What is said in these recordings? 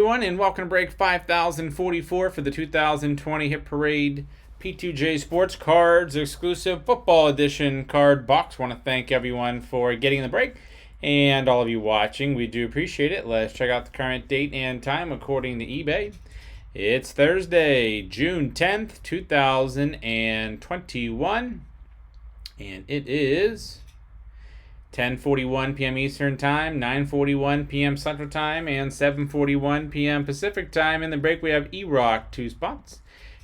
Everyone, and welcome to break 5044 for the 2020 Hit Parade P2J Sports Cards exclusive football edition card box. Want to thank everyone for getting the break and all of you watching. We do appreciate it. Let's check out the current date and time according to eBay. It's Thursday, June 10th, 2021, and it is 10:41 p.m. Eastern Time, 9:41 p.m. Central Time, and 7:41 p.m. Pacific Time. In the break, we have E-Rock 2 spots,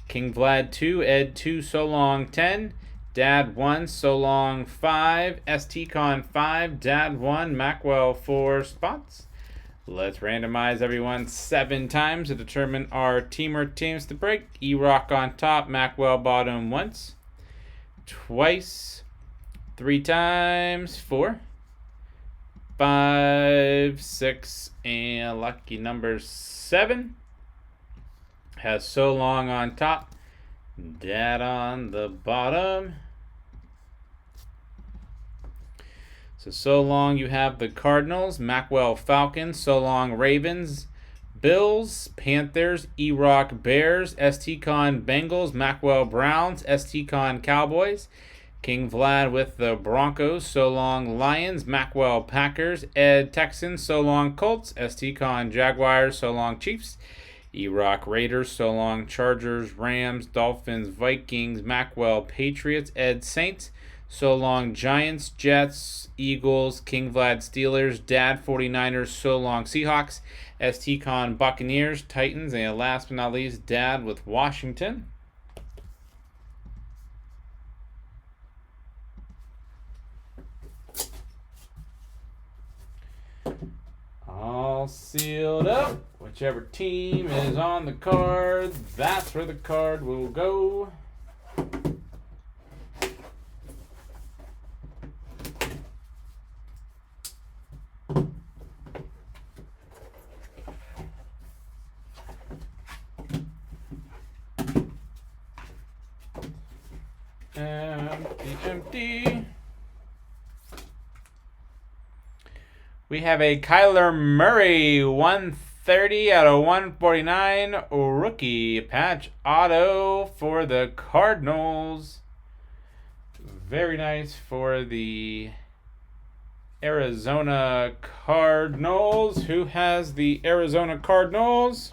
King Vlad 2, Ed 2, So Long 10, Dad 1, So Long 5, STCon 5, Dad 1, Macwell 4 spots. Let's randomize everyone 7 times to determine our team or teams to break. E-Rock on top, Macwell bottom once, twice, 3 times, 4, 5, 6, and lucky number 7. Has So Long on top, Dad on the bottom. So Long you have the Cardinals, Macwell Falcons, So Long Ravens, Bills, Panthers, E-Rock Bears, STCon Bengals, Macwell Browns, STCon Cowboys, King Vlad with the Broncos, So Long Lions, Macwell Packers, Ed Texans, So Long Colts, STCon Jaguars, So Long Chiefs, E-Rock Raiders, So Long Chargers, Rams, Dolphins, Vikings, Macwell Patriots, Ed Saints, So Long Giants, Jets, Eagles, King Vlad Steelers, Dad 49ers, So Long Seahawks, STCon Buccaneers, Titans, and last but not least, Dad with Washington. All sealed up. Whichever team is on the card, that's where the card will go. Empty. We have a Kyler Murray 130 out of 149 rookie patch auto for the Cardinals. Very nice for the Arizona Cardinals. Who has the Arizona Cardinals?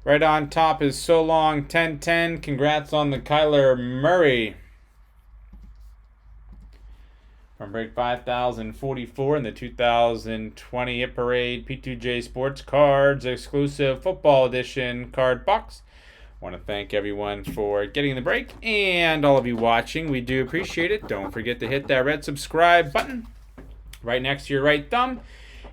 Right on top is So Long 1010. Congrats on the Kyler Murray. From break 5044 in the 2020 Hit Parade P2J Sports Cards exclusive football edition card box. Want to thank everyone for getting the break and all of you watching. We do appreciate it. Don't forget to hit that red subscribe button right next to your right thumb.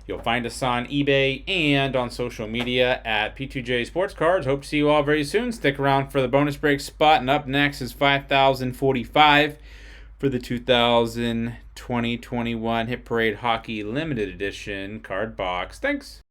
You'll find us on eBay and on social media at P2J Sports Cards. Hope to see you all very soon. Stick around for the bonus break spot. And up next is 5045 for the 2020-21 Hit Parade Hockey Limited Edition card box. Thanks.